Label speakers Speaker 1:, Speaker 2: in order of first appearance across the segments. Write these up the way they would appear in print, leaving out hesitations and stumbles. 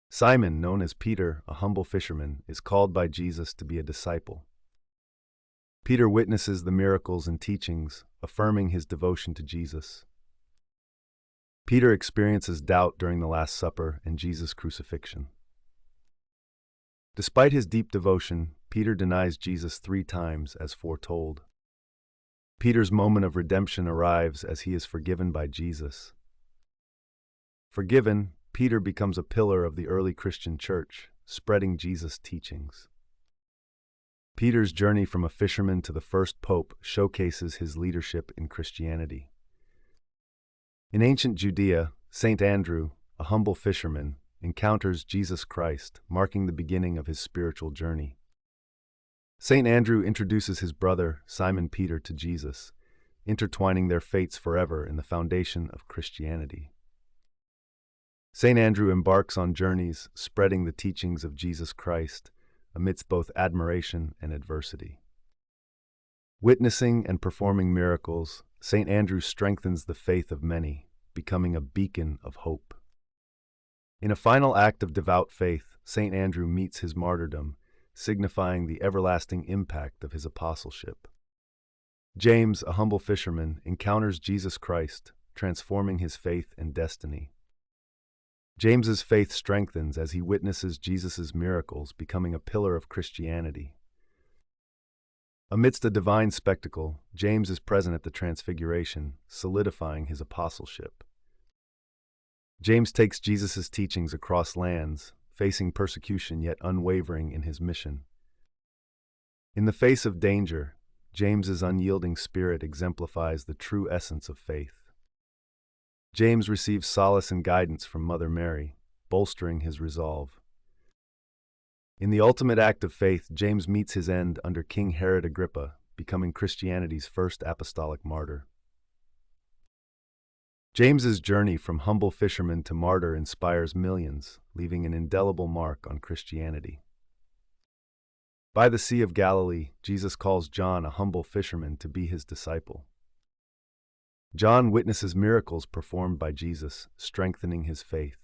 Speaker 1: Simon, known as Peter, a humble fisherman, is called by Jesus to be a disciple. Peter witnesses the miracles and teachings, affirming his devotion to Jesus. Peter experiences doubt during the Last Supper and Jesus' crucifixion. Despite his deep devotion, Peter denies Jesus 3 times as foretold. Peter's moment of redemption arrives as he is forgiven by Jesus. Forgiven, Peter becomes a pillar of the early Christian church, spreading Jesus' teachings. Peter's journey from a fisherman to the first pope showcases his leadership in Christianity. In ancient Judea, St. Andrew, a humble fisherman, encounters Jesus Christ, marking the beginning of his spiritual journey. St. Andrew introduces his brother, Simon Peter, to Jesus, intertwining their fates forever in the foundation of Christianity. St. Andrew embarks on journeys spreading the teachings of Jesus Christ amidst both admiration and adversity. Witnessing and performing miracles, St. Andrew strengthens the faith of many, becoming a beacon of hope. In a final act of devout faith, St. Andrew meets his martyrdom, signifying the everlasting impact of his apostleship. James, a humble fisherman, encounters Jesus Christ, transforming his faith and destiny. James's faith strengthens as he witnesses Jesus' miracles, becoming a pillar of Christianity. Amidst a divine spectacle, James is present at the Transfiguration, solidifying his apostleship. James takes Jesus' teachings across lands, facing persecution yet unwavering in his mission. In the face of danger, James's unyielding spirit exemplifies the true essence of faith. James receives solace and guidance from Mother Mary, bolstering his resolve. In the ultimate act of faith, James meets his end under King Herod Agrippa, becoming Christianity's first apostolic martyr. James's journey from humble fisherman to martyr inspires millions, leaving an indelible mark on Christianity. By the Sea of Galilee, Jesus calls John, a humble fisherman, to be his disciple. John witnesses miracles performed by Jesus, strengthening his faith.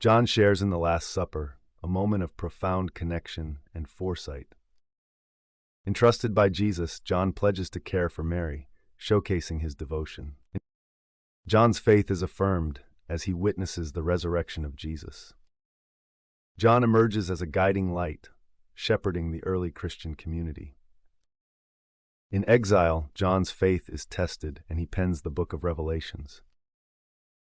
Speaker 1: John shares in the Last Supper, a moment of profound connection and foresight. Entrusted by Jesus, John pledges to care for Mary, showcasing his devotion. John's faith is affirmed as he witnesses the resurrection of Jesus. John emerges as a guiding light, shepherding the early Christian community. In exile, John's faith is tested and he pens the book of Revelations.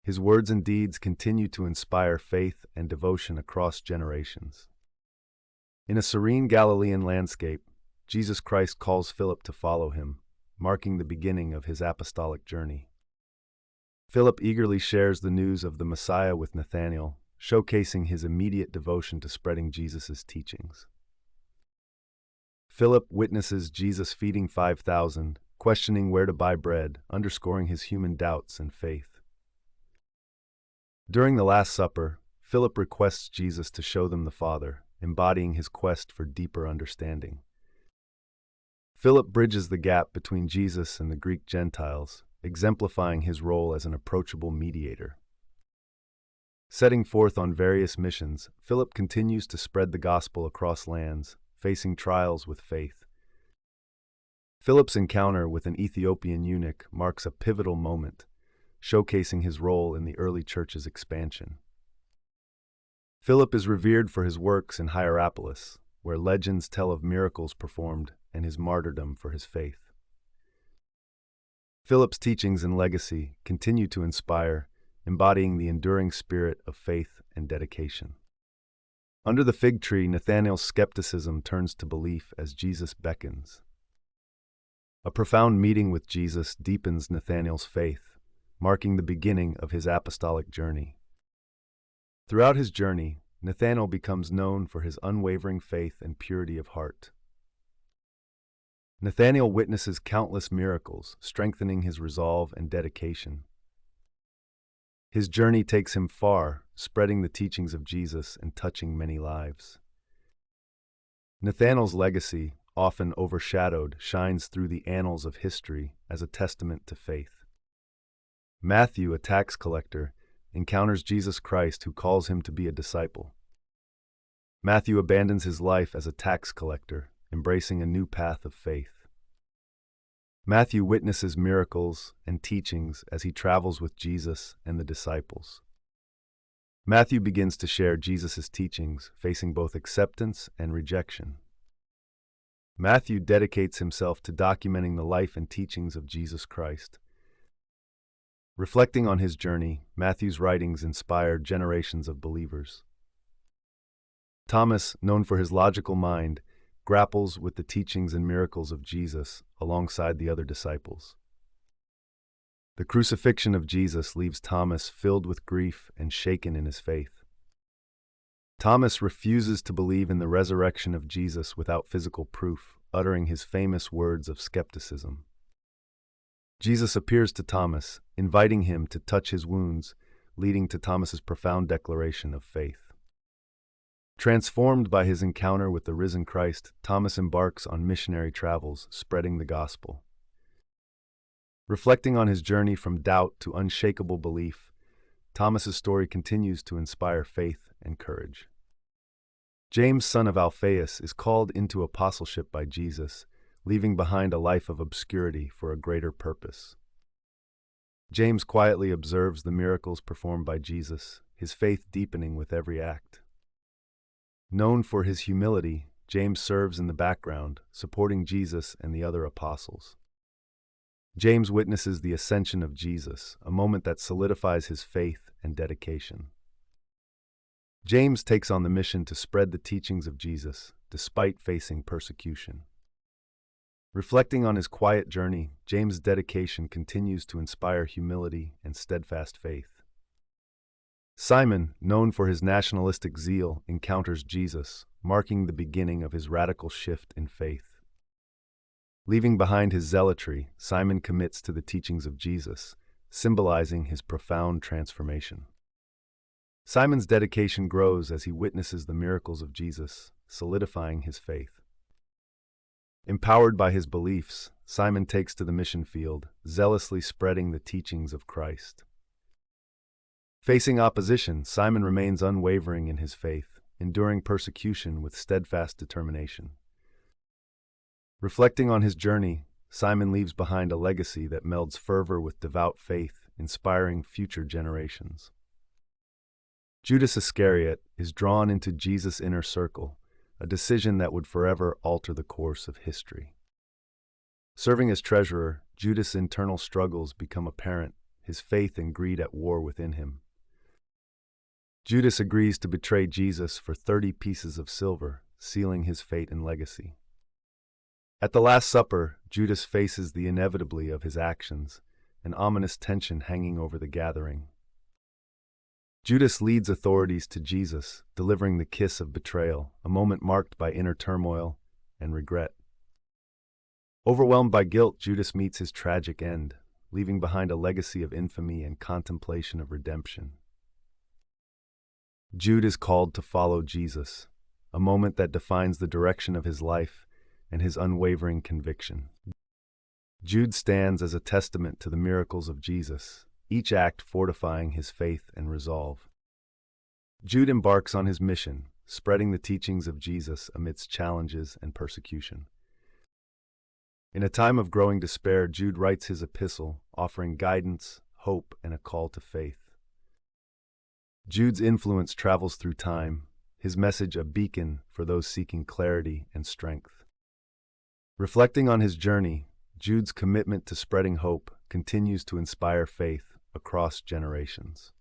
Speaker 1: His words and deeds continue to inspire faith and devotion across generations. In a serene Galilean landscape, Jesus Christ calls Philip to follow him, marking the beginning of his apostolic journey. Philip eagerly shares the news of the Messiah with Nathanael, showcasing his immediate devotion to spreading Jesus' teachings. Philip witnesses Jesus feeding 5,000, questioning where to buy bread, underscoring his human doubts and faith. During the Last Supper, Philip requests Jesus to show them the Father, embodying his quest for deeper understanding. Philip bridges the gap between Jesus and the Greek Gentiles, exemplifying his role as an approachable mediator. Setting forth on various missions, Philip continues to spread the gospel across lands, facing trials with faith. Philip's encounter with an Ethiopian eunuch marks a pivotal moment, showcasing his role in the early church's expansion. Philip is revered for his works in Hierapolis, where legends tell of miracles performed, and his martyrdom for his faith. Philip's teachings and legacy continue to inspire, embodying the enduring spirit of faith and dedication. Under the fig tree, Nathanael's skepticism turns to belief as Jesus beckons. A profound meeting with Jesus deepens Nathanael's faith, marking the beginning of his apostolic journey. Throughout his journey, Nathanael becomes known for his unwavering faith and purity of heart. Nathanael witnesses countless miracles, strengthening his resolve and dedication. His journey takes him far, spreading the teachings of Jesus and touching many lives. Nathanael's legacy, often overshadowed, shines through the annals of history as a testament to faith. Matthew, a tax collector, encounters Jesus Christ, who calls him to be a disciple. Matthew abandons his life as a tax collector, embracing a new path of faith. Matthew witnesses miracles and teachings as he travels with Jesus and the disciples. Matthew begins to share Jesus' teachings, facing both acceptance and rejection. Matthew dedicates himself to documenting the life and teachings of Jesus Christ. Reflecting on his journey, Matthew's writings inspired generations of believers. Thomas, known for his logical mind, grapples with the teachings and miracles of Jesus alongside the other disciples. The crucifixion of Jesus leaves Thomas filled with grief and shaken in his faith. Thomas refuses to believe in the resurrection of Jesus without physical proof, uttering his famous words of skepticism. Jesus appears to Thomas, inviting him to touch his wounds, leading to Thomas's profound declaration of faith. Transformed by his encounter with the risen Christ, Thomas embarks on missionary travels, spreading the gospel. Reflecting on his journey from doubt to unshakable belief, Thomas's story continues to inspire faith and courage. James, son of Alphaeus, is called into apostleship by Jesus, leaving behind a life of obscurity for a greater purpose. James quietly observes the miracles performed by Jesus, his faith deepening with every act. Known for his humility, James serves in the background, supporting Jesus and the other apostles. James witnesses the ascension of Jesus, a moment that solidifies his faith and dedication. James takes on the mission to spread the teachings of Jesus, despite facing persecution. Reflecting on his quiet journey, James' dedication continues to inspire humility and steadfast faith. Simon, known for his nationalistic zeal, encounters Jesus, marking the beginning of his radical shift in faith. Leaving behind his zealotry, Simon commits to the teachings of Jesus, symbolizing his profound transformation. Simon's dedication grows as he witnesses the miracles of Jesus, solidifying his faith. Empowered by his beliefs, Simon takes to the mission field, zealously spreading the teachings of Christ. Facing opposition, Simon remains unwavering in his faith, enduring persecution with steadfast determination. Reflecting on his journey, Simon leaves behind a legacy that melds fervor with devout faith, inspiring future generations. Judas Iscariot is drawn into Jesus' inner circle, a decision that would forever alter the course of history. Serving as treasurer, Judas' internal struggles become apparent, his faith and greed at war within him. Judas agrees to betray Jesus for 30 pieces of silver, sealing his fate and legacy. At the Last Supper, Judas faces the inevitably of his actions, an ominous tension hanging over the gathering. Judas leads authorities to Jesus, delivering the kiss of betrayal, a moment marked by inner turmoil and regret. Overwhelmed by guilt, Judas meets his tragic end, leaving behind a legacy of infamy and contemplation of redemption. Jude is called to follow Jesus, a moment that defines the direction of his life and his unwavering conviction. Jude stands as a testament to the miracles of Jesus, each act fortifying his faith and resolve. Jude embarks on his mission, spreading the teachings of Jesus amidst challenges and persecution. In a time of growing despair, Jude writes his epistle, offering guidance, hope, and a call to faith. Jude's influence travels through time, his message a beacon for those seeking clarity and strength. Reflecting on his journey, Jude's commitment to spreading hope continues to inspire faith across generations.